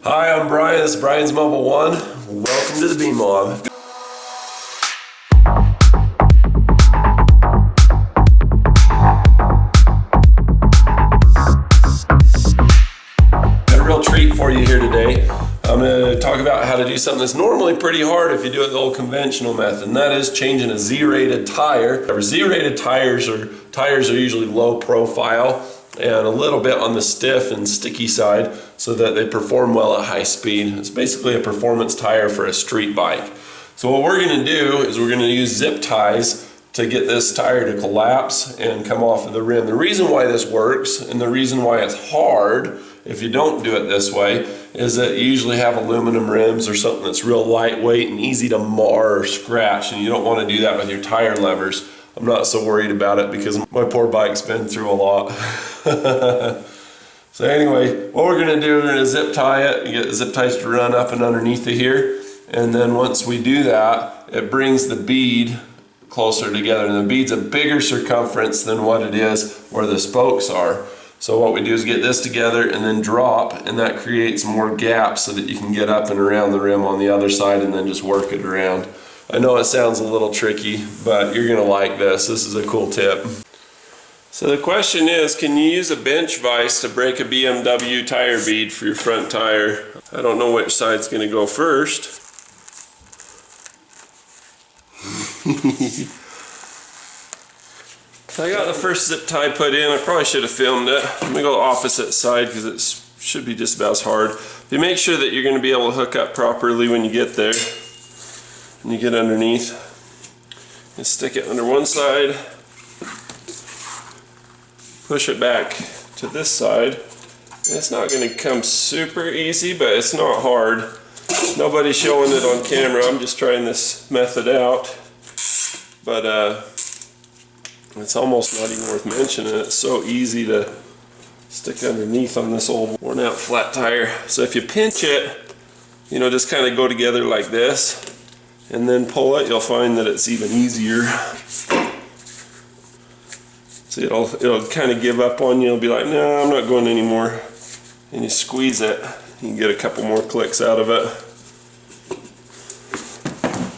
Hi, I'm Brian. This is Brian's Mobile One. Welcome to the Bee Mob. Got a real treat for you here today. I'm going to talk about how to do something that's normally pretty hard if you do it the old conventional method, and that is changing a Z-rated tire. Z-rated tires are usually low profile and a little bit on the stiff and sticky side so that they perform well at high speed. It's basically a performance tire for a street bike. So what we're going to do is we're going to use zip ties to get this tire to collapse and come off of the rim. The reason why this works and the reason why it's hard if you don't do it this way is that you usually have aluminum rims or something that's real lightweight and easy to mar or scratch, and you don't want to do that with your tire levers. I'm not so worried about it because my poor bike's been through a lot. So anyway, what we're going to do, we're going to zip tie it and get the zip ties to run up and underneath of here, and then once we do that, it brings the bead closer together, and the bead's a bigger circumference than what it is where the spokes are. So what we do is get this together and then drop, and that creates more gaps so that you can get up and around the rim on the other side and then just work it around. I know it sounds a little tricky, but you're gonna like this. This is a cool tip. So the question is, can you use a bench vise to break a BMW tire bead for your front tire? I don't know which side's gonna go first. So I got the first zip tie put in. I probably should have filmed it. Let me go the opposite side because it should be just about as hard. You make sure that you're going to be able to hook up properly when you get there. When you get underneath, and stick it under one side, push it back to this side. And it's not going to come super easy, but it's not hard. Nobody's showing it on camera. I'm just trying this method out. But it's almost not even worth mentioning. It's so easy to stick underneath on this old worn out flat tire. So if you pinch it, just kind of go together like this and then pull it, you'll find that it's even easier. So it'll kind of give up on you. It'll be like, no, I'm not going anymore. And you squeeze it, you can get a couple more clicks out of it.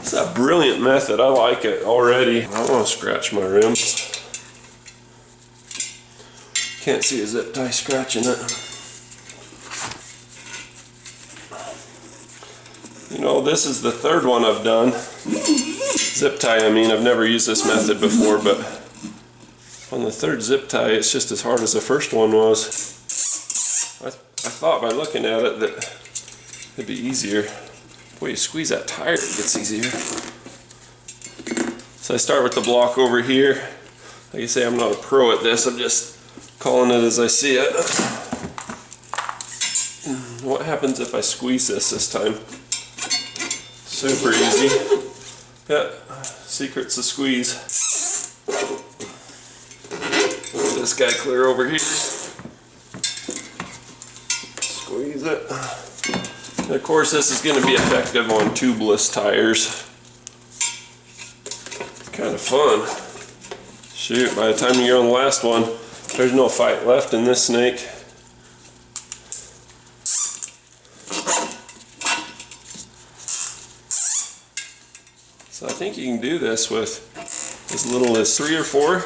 It's a brilliant method. I like it already. I don't want to scratch my rims. Can't see a zip tie scratching it. This is the third one I've done. Zip tie, I've never used this method before, but on the third zip tie, it's just as hard as the first one was. I thought by looking at it that it'd be easier. Boy, you squeeze that tire, it gets easier. So I start with the block over here. Like I say, I'm not a pro at this. I'm just calling it as I see it. What happens if I squeeze this time? Super easy. Yeah, secret's the squeeze. This guy clear over here. Squeeze it. And of course, this is going to be effective on tubeless tires. It's kind of fun. Shoot, by the time you're on the last one, there's no fight left in this snake. So I think you can do this with as little as 3 or 4.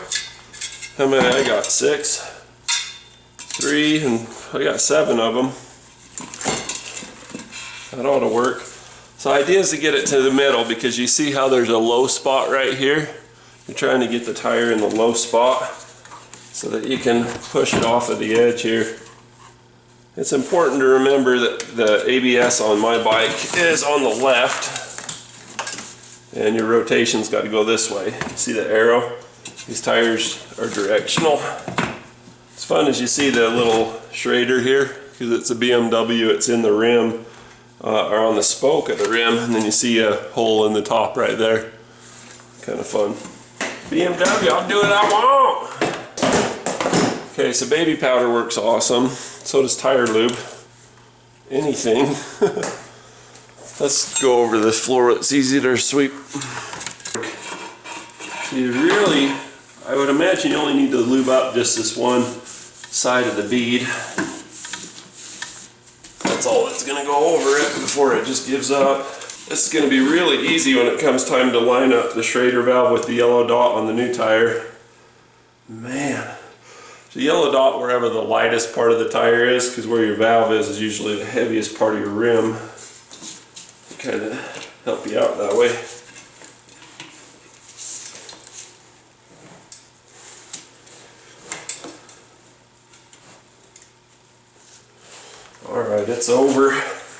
How many? I got 6, 3, and I got 7 of them. That ought to work. So the idea is to get it to the middle, because you see how there's a low spot right here? You're trying to get the tire in the low spot so that you can push it off of the edge here. It's important to remember that the ABS on my bike is on the left, and your rotation's got to go this way. See the arrow? These tires are directional. It's fun as you see the little Schrader here, because it's a BMW, it's in the rim, or on the spoke of the rim, and then you see a hole in the top right there. Kind of fun. BMW, I'll do what I want! Okay, so baby powder works awesome. So does tire lube. Anything. Let's go over this floor. It's easy to sweep. So you really, I would imagine you only need to lube up just this one side of the bead. That's all that's gonna go over it before it just gives up. This is gonna be really easy when it comes time to line up the Schrader valve with the yellow dot on the new tire. Man, the yellow dot wherever the lightest part of the tire is, because where your valve is usually the heaviest part of your rim. Kind of help you out that way. Alright, it's over.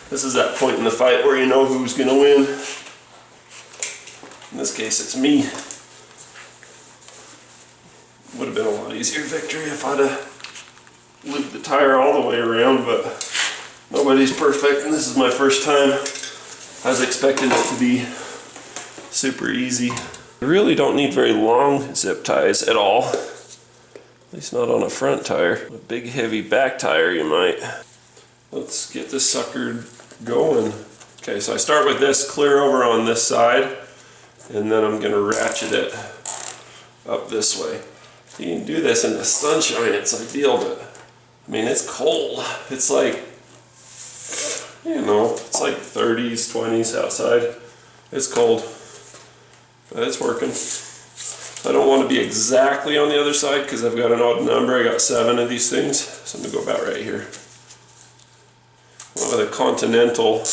This is that point in the fight where you know who's going to win. In this case, it's me. Would have been a lot easier victory if I'd have looped the tire all the way around, but nobody's perfect, and this is my first time. I was expecting it to be super easy. You really don't need very long zip ties at all. At least not on a front tire. A big heavy back tire you might. Let's get this sucker going. Okay, so I start with this clear over on this side, and then I'm gonna ratchet it up this way. You can do this in the sunshine, it's ideal, but I mean, it's cold. It's like, you know, it's like 30s, 20s outside. It's cold, but it's working. I don't want to be exactly on the other side because I've got an odd number. I got 7 of these things, so I'm gonna go about right here. One with a Continental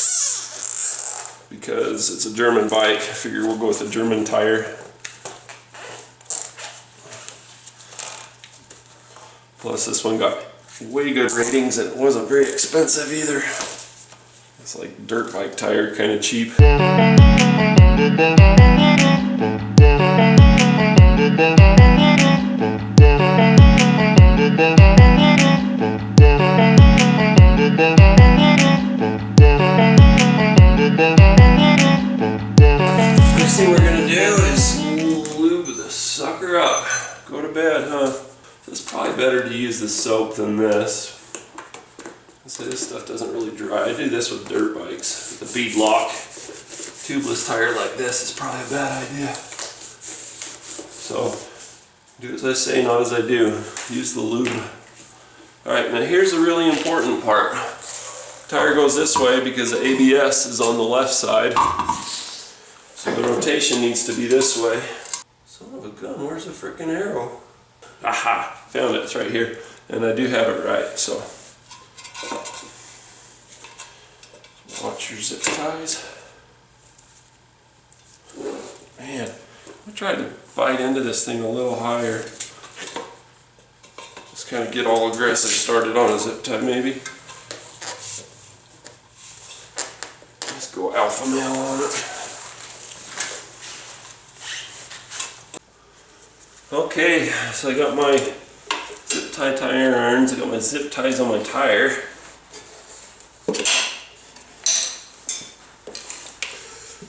because it's a German bike. I figure we'll go with a German tire. Plus this one got way good ratings and it wasn't very expensive either. It's like dirt bike tire, kind of cheap. First thing we're gonna do is lube the sucker up. Go to bed, huh? It's probably better to use the soap than this. So this stuff doesn't really dry. I do this with dirt bikes. The bead lock tubeless tire like this is probably a bad idea. So do as I say, not as I do. Use the lube. Alright, now here's the really important part. Tire goes this way because the ABS is on the left side. So the rotation needs to be this way. Son of a gun, where's the frickin' arrow? Aha, found it, it's right here. And I do have it right, so. Watch your zip ties. Man, I tried to bite into this thing a little higher. Just kind of get all aggressive, started on a zip tie maybe. Let's go alpha male on it. Okay, so I got my zip tie tire irons, I got my zip ties on my tire.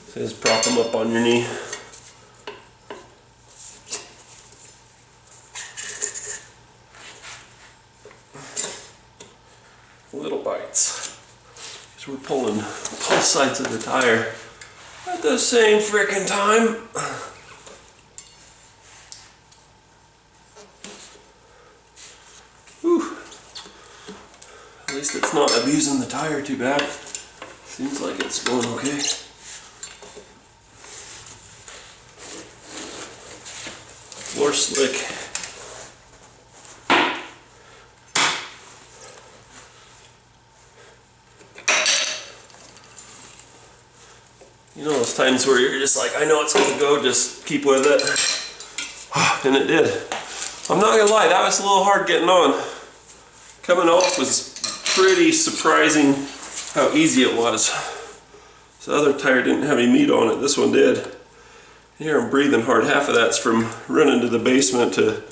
So just prop them up on your knee. Little bites. So we're pulling both sides of the tire at the same frickin' time. At least it's not abusing the tire too bad. Seems like it's going okay. Floor slick. You know those times where you're just like, I know it's gonna go, just keep with it. And it did. I'm not gonna lie, that was a little hard getting on. Coming off was pretty surprising how easy it was. So the other tire didn't have any meat on it, this one did. Here I'm breathing hard. Half of that's from running to the basement to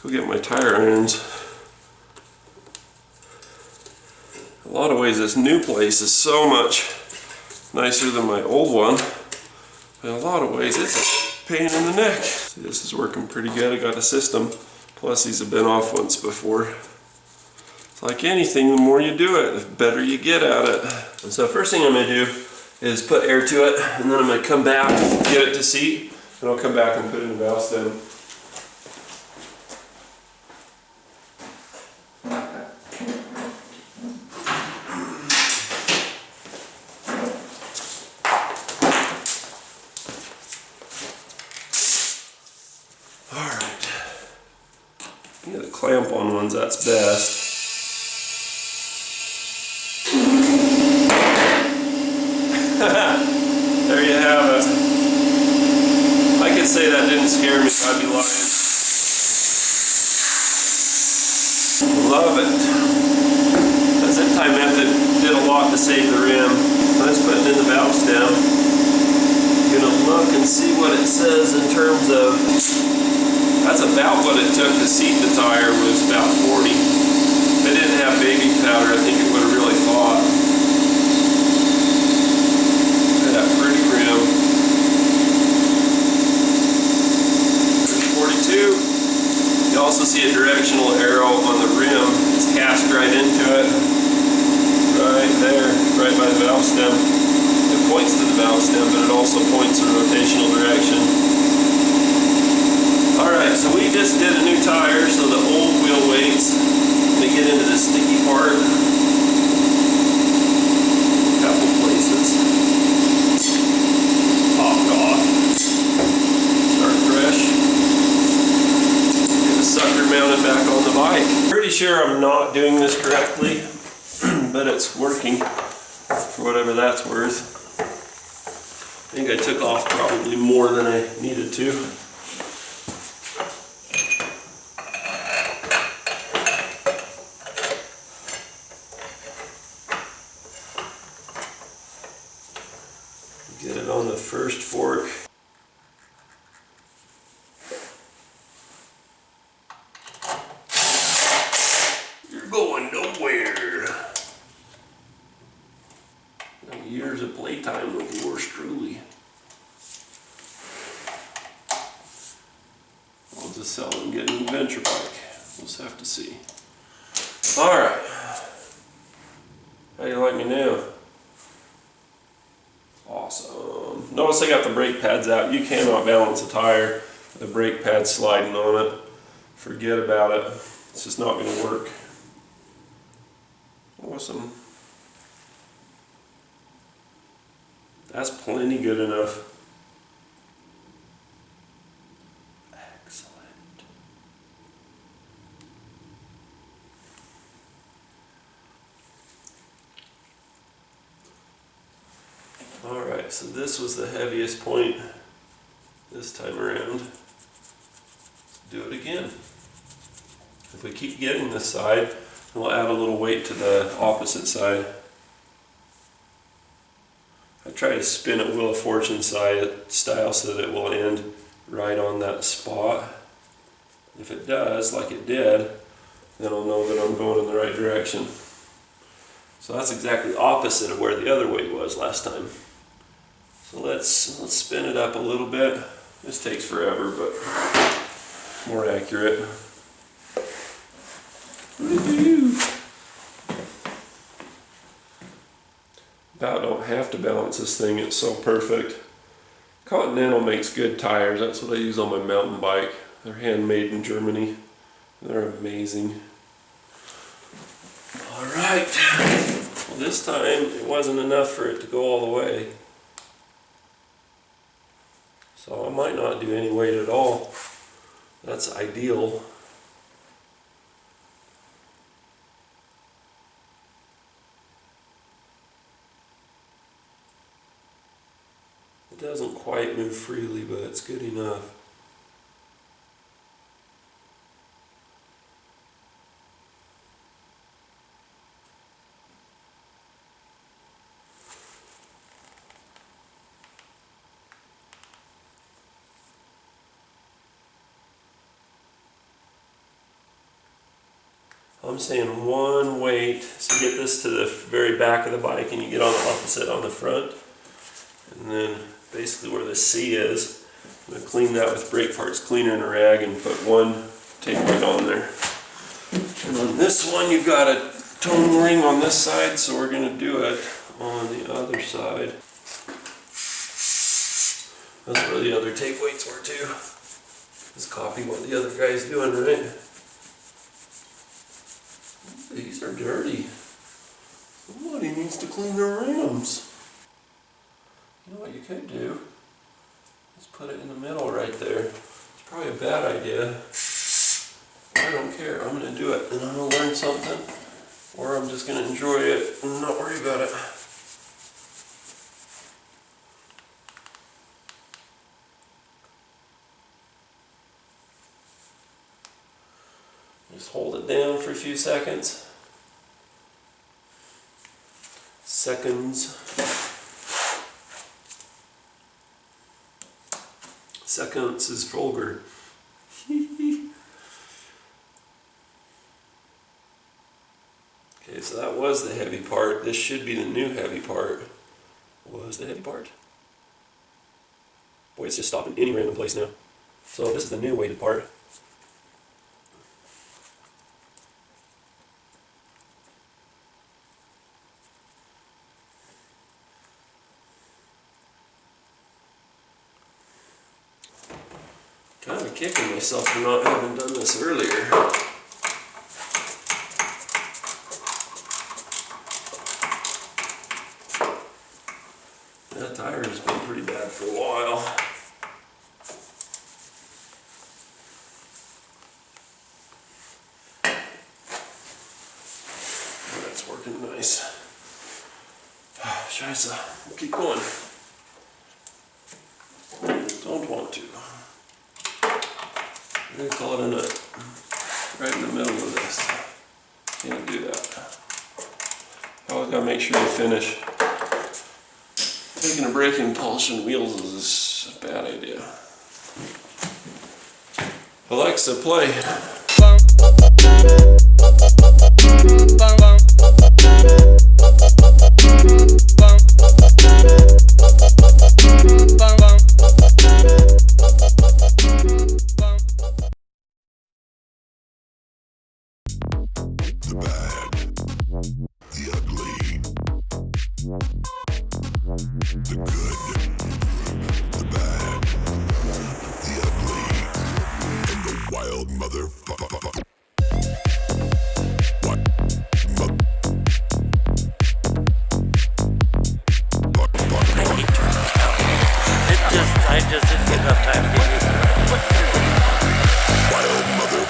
go get my tire irons. In a lot of ways this new place is so much nicer than my old one. But in a lot of ways it's a pain in the neck. See, this is working pretty good. I got a system. Plus these have been off once before. Like anything, the more you do it, the better you get at it. And so first thing I'm going to do is put air to it, and then I'm going to come back, get it to seat, and I'll come back and put it in the valve stem. clamp-on ones, that's best. There you have it. I could say that didn't scare me, I'd be lying. Love it. That zip tie method did a lot to save the rim. Let's put it in the valve stem. I'm gonna look and see what it says in terms of, that's about what it took to seat the tire, was about 40. If it didn't have baby powder, I think it would have really fought. Look at that pretty rim. There's 42. You also see a directional arrow on the rim. It's cast right into it. Right there, right by the valve stem. It points to the valve stem, but it also points in rotational direction. Alright, so we just did a new tire, so the old wheel weights, they get into the sticky part. A couple places. Popped off. Start fresh. Get the sucker mounted back on the bike. Pretty sure I'm not doing this correctly, but it's working for whatever that's worth. I think I took off probably more than I needed to. Get it on the first fork. You're going nowhere. Years of playtime with yours truly. I'll just sell and get a new adventure bike. We'll just have to see. Alright. How you like me now? Awesome. Notice I got the brake pads out. You cannot balance a tire with the brake pad sliding on it. Forget about it. It's just not going to work. Awesome. That's plenty good enough. Excellent. Alright, so this was the heaviest point this time around. Let's do it again. If we keep getting this side, we'll add a little weight to the opposite side. I try to spin it Wheel of Fortune style so that it will end right on that spot. If it does, like it did, then I'll know that I'm going in the right direction. So that's exactly opposite of where the other weight was last time. So let's spin it up a little bit. This takes forever, but more accurate. Woo-hoo. About don't have to balance this thing, it's so perfect. Continental makes good tires, that's what I use on my mountain bike. They're handmade in Germany. They're amazing. Alright, well this time it wasn't enough for it to go all the way. So I might not do any weight at all. That's ideal. It doesn't quite move freely, but it's good enough. I'm saying one weight, so get this to the very back of the bike and you get on the opposite on the front. And then basically where the C is, I'm going to clean that with brake parts cleaner and a rag and put one tape right on there. And on this one you've got a tone ring on this side, so we're going to do it on the other side. That's where the other tape weights were too. Just copy what the other guy's doing, right? These are dirty. Somebody needs to clean their rims. You know what you could do? Just put it in the middle right there. It's probably a bad idea. I don't care. I'm going to do it, and I'm going to learn something, or I'm just going to enjoy it and not worry about it. Just hold it down for a few seconds. Seconds is vulgar. Okay, so that was the heavy part. This should be the new heavy part. Was the heavy part? Boy, it's just stopping any random place now. So this is the new weighted part. Kind of kicking myself for not having done this earlier. That tire has been pretty bad for a while. That's working nice. Scheiße, we'll keep going. Don't want to. I'm going to call it a nut. Right in the middle of this. Can't do that. Always got to make sure you finish. Taking a break and polishing wheels is a bad idea. Alexa, play. The bad, the ugly, the good, the bad, the ugly, and the wild motherfucker. What? I just didn't get enough time to get used to it. Wild mother.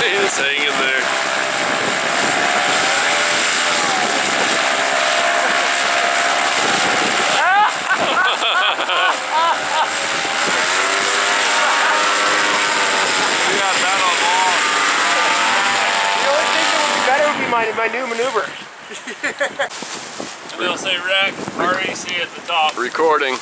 Just hang in there. My new maneuver. And they'll say REC, REC at the top. Recording.